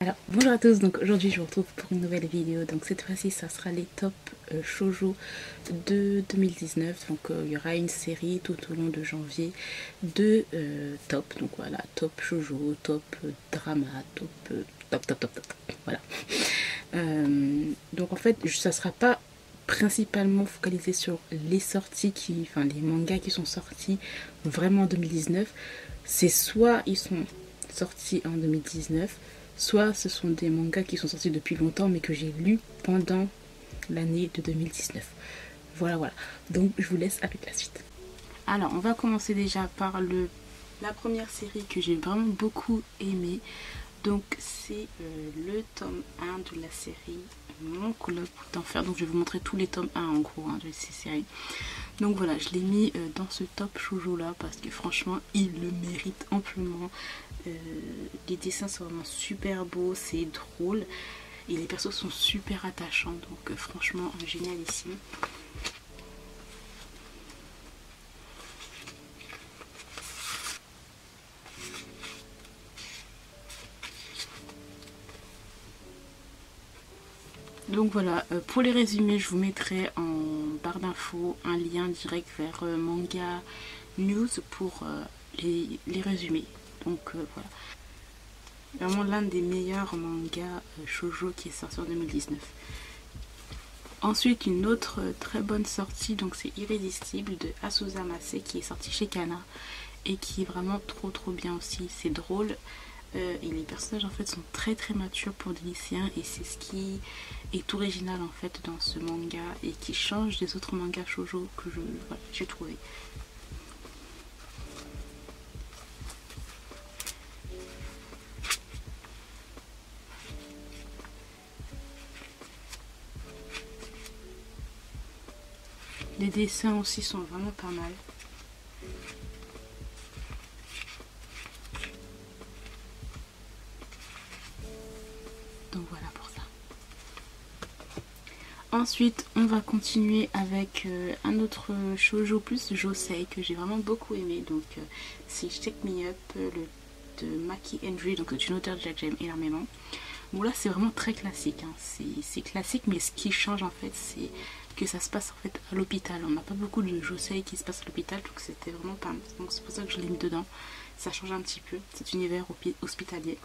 Alors bonjour à tous, donc aujourd'hui je vous retrouve pour une nouvelle vidéo. Donc cette fois-ci ça sera les tops shoujo de 2019. Donc il y aura une série tout au long de janvier de top. Donc voilà, top shoujo, top drama, top, top. Voilà. Donc en fait ça sera pas principalement focalisé sur les sorties enfin les mangas qui sont sortis vraiment en 2019. C'est soit ils sont sortis en 2019, soit ce sont des mangas qui sont sortis depuis longtemps mais que j'ai lus pendant l'année de 2019. Voilà. Donc je vous laisse avec la suite. Alors on va commencer déjà par la première série que j'ai vraiment beaucoup aimée. Donc c'est le tome 1 de la série Mon colloque d'enfer. Donc je vais vous montrer tous les tomes 1 en gros de ces séries. Donc voilà, je l'ai mis dans ce top shoujo là parce que franchement il le mérite amplement. Les dessins sont vraiment super beaux, c'est drôle et les persos sont super attachants, donc franchement génialissime. Donc voilà, pour les résumés, je vous mettrai en barre d'infos un lien direct vers Manga News pour les résumés. Donc voilà. Vraiment l'un des meilleurs mangas shoujo qui est sorti en 2019. Ensuite, une autre très bonne sortie, donc c'est Irrésistible de Azusa Mase qui est sorti chez Kana et qui est vraiment trop bien aussi. C'est drôle et les personnages en fait sont très matures pour des lycéens et c'est ce qui est original en fait dans ce manga et qui change des autres mangas shoujo que j'ai trouvé. Les dessins aussi sont vraiment pas mal. Donc voilà pour ça. Ensuite, on va continuer avec un autre shoujo plus josei que j'ai vraiment beaucoup aimé. Donc c'est Shake Me Up de Maki Henry, donc c'est une auteure que j'aime énormément. Bon là c'est vraiment très classique, hein. C'est classique, mais ce qui change en fait c'est que ça se passe en fait à l'hôpital. On n'a pas beaucoup de josei qui se passe à l'hôpital, donc c'était vraiment pas mal. Donc c'est pour ça que je l'ai mis dedans. Ça change un petit peu cet univers hospitalier.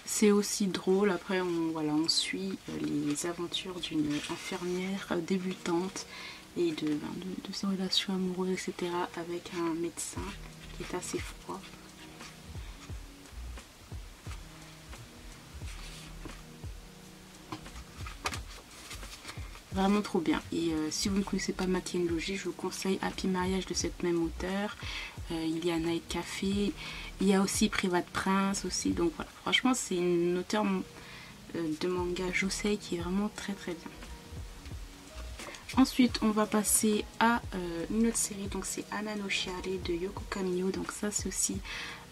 C'est aussi drôle, après on suit les aventures d'une infirmière débutante et de sa relation amoureuse, etc. avec un médecin qui est assez froid. Vraiment trop bien. Et si vous ne connaissez pas Maki Henry, je vous conseille Happy Mariage de cette même auteure. Il y a Night Café, il y a aussi Private Prince aussi. Donc voilà, franchement c'est une auteure de manga josei qui est vraiment très bien. Ensuite, on va passer à une autre série, donc c'est Anna no Shiare de Yoko Kamio. Donc ça c'est aussi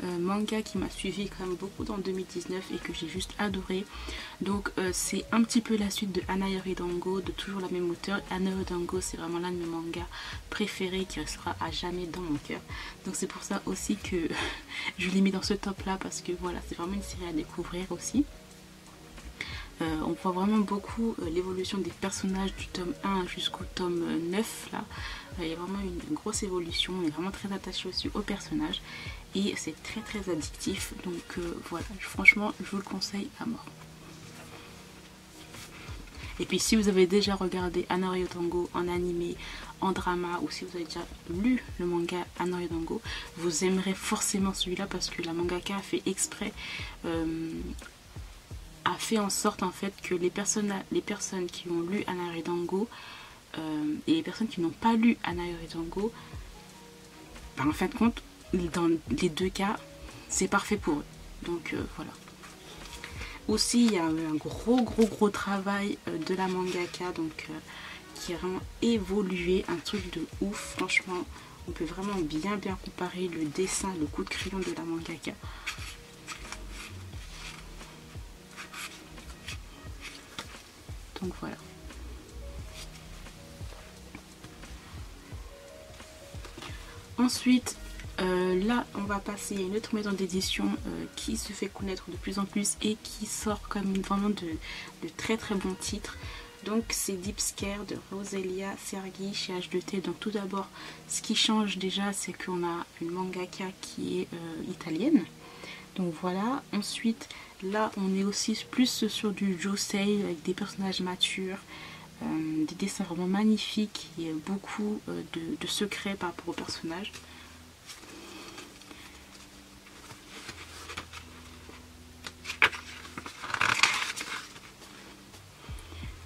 manga qui m'a suivi quand même beaucoup dans 2019 et que j'ai juste adoré. Donc c'est un petit peu la suite de Anna Dango, de toujours la même auteure. Anna Dango c'est vraiment l'un de mes mangas préférés qui restera à jamais dans mon cœur. Donc c'est pour ça aussi que je l'ai mis dans ce top là parce que voilà, c'est vraiment une série à découvrir aussi. On voit vraiment beaucoup l'évolution des personnages du tome 1 jusqu'au tome 9 là. Il y a vraiment une grosse évolution, on est vraiment très attaché aussi aux personnages et c'est très addictif, donc voilà, franchement je vous le conseille à mort. Et puis si vous avez déjà regardé Anna Dango en animé, en drama, ou si vous avez déjà lu le manga Anna Dango, vous aimerez forcément celui-là parce que la mangaka a fait exprès a fait en sorte en fait que les personnes qui ont lu Anna Dango et les personnes qui n'ont pas lu Anna Dango, en fin de compte, dans les deux cas, c'est parfait pour eux. Donc voilà. Aussi, il y a un gros travail de la mangaka, donc qui a vraiment évolué, un truc de ouf. Franchement, on peut vraiment bien comparer le dessin, le coup de crayon de la mangaka. Donc voilà. Ensuite, Là, on va passer à une autre maison d'édition qui se fait connaître de plus en plus et qui sort comme vraiment de très très bons titres. Donc c'est Deep Scare de Roselia Sergi chez H2T. Donc tout d'abord, ce qui change déjà, c'est qu'on a une mangaka qui est italienne. Donc voilà. Ensuite, là, on est aussi plus sur du josei avec des personnages matures, des dessins vraiment magnifiques et beaucoup de secrets par rapport aux personnages.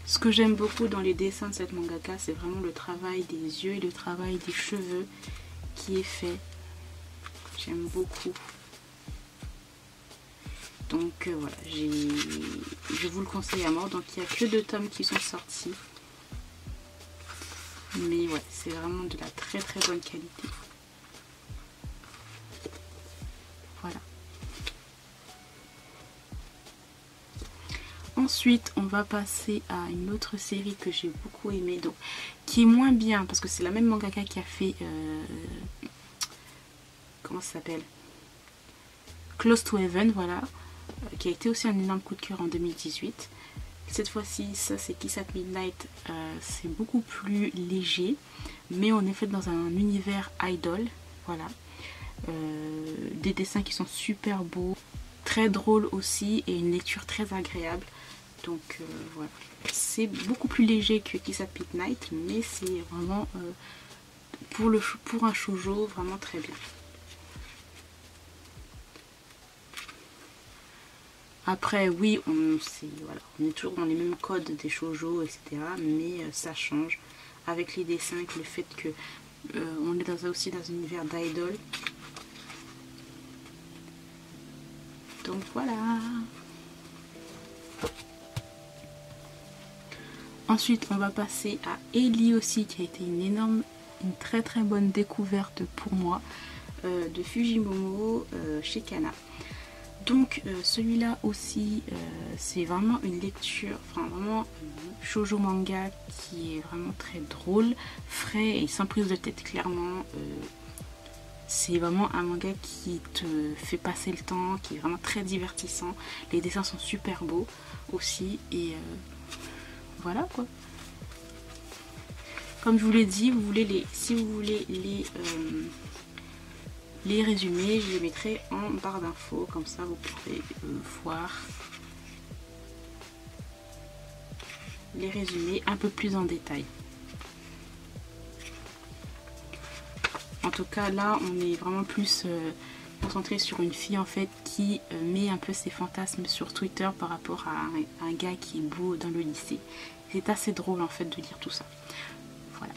Ce que j'aime beaucoup dans les dessins de cette mangaka, c'est vraiment le travail des yeux et le travail des cheveux qui est fait. J'aime beaucoup. Donc voilà, je vous le conseille à mort. Donc il n'y a que 2 tomes qui sont sortis. Mais ouais, c'est vraiment de la très très bonne qualité. Voilà. Ensuite, on va passer à une autre série que j'ai beaucoup aimée, donc qui est moins bien parce que c'est la même mangaka qui a fait comment ça s'appelle, Close to Heaven, voilà, qui a été aussi un énorme coup de cœur en 2018. Cette fois-ci, ça c'est Kiss at Midnight, c'est beaucoup plus léger, mais on est fait dans un univers idol, voilà, des dessins qui sont super beaux, très drôles aussi et une lecture très agréable. Donc voilà, c'est beaucoup plus léger que Kiss at Midnight, mais c'est vraiment pour un shoujo vraiment très bien. Après oui, on est toujours dans les mêmes codes des shoujo, etc. Mais ça change avec les dessins, avec le fait que on est aussi dans un univers d'idol. Donc voilà. Ensuite, on va passer à Ellie aussi, qui a été une très très bonne découverte pour moi, de Fujimomo chez Kana. Donc celui-là aussi, c'est vraiment une lecture, enfin vraiment shoujo manga qui est vraiment très drôle, frais et sans prise de tête clairement. C'est vraiment un manga qui te fait passer le temps, qui est vraiment très divertissant. Les dessins sont super beaux aussi et voilà quoi. Comme je vous l'ai dit, si vous voulez les résumés, je les mettrai en barre d'infos, comme ça vous pourrez voir les résumés un peu plus en détail. En tout cas là on est vraiment plus concentré sur une fille en fait qui met un peu ses fantasmes sur Twitter par rapport à un gars qui est beau dans le lycée. C'est assez drôle en fait de lire tout ça. Voilà.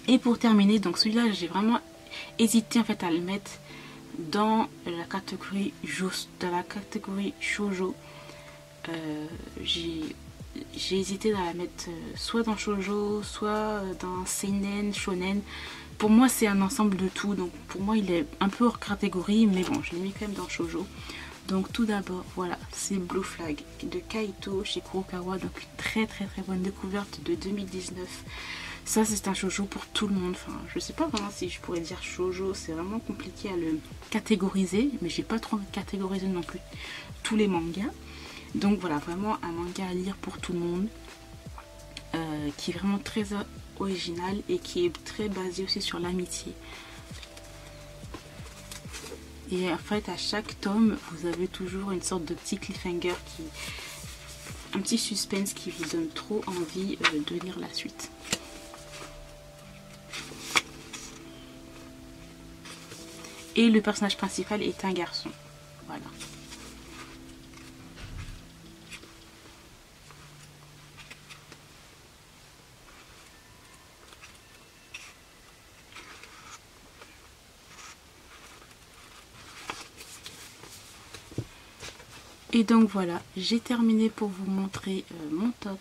Et pour terminer, donc celui-là j'ai vraiment hésité en fait à le mettre dans la catégorie shoujo. J'ai hésité à la mettre soit dans shoujo, soit dans seinen, shonen. Pour moi c'est un ensemble de tout, donc pour moi il est un peu hors catégorie, mais bon je l'ai mis quand même dans shoujo. Donc tout d'abord voilà, c'est Blue Flag de Kaito chez Kurokawa, donc une très très très bonne découverte de 2019. Ça c'est un shoujo pour tout le monde, enfin je sais pas vraiment si je pourrais dire shoujo, c'est vraiment compliqué à le catégoriser, mais j'ai pas trop catégorisé non plus tous les mangas. Donc voilà, vraiment un manga à lire pour tout le monde, qui est vraiment très original et qui est très basé aussi sur l'amitié. Et en fait à chaque tome vous avez toujours une sorte de petit cliffhanger, un petit suspense qui vous donne trop envie de lire la suite. Et le personnage principal est un garçon, voilà. Et donc voilà, j'ai terminé pour vous montrer mon top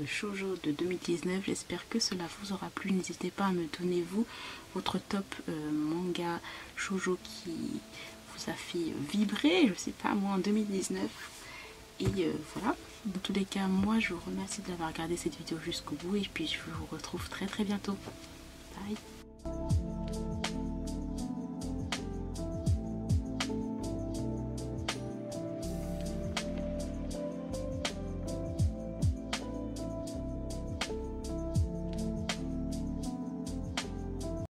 shoujo de 2019. J'espère que cela vous aura plu. N'hésitez pas à me donner vous votre top manga shoujo qui vous a fait vibrer, je sais pas moi, en 2019. Et voilà, dans tous les cas, moi je vous remercie d'avoir regardé cette vidéo jusqu'au bout et puis je vous retrouve très très bientôt. Bye.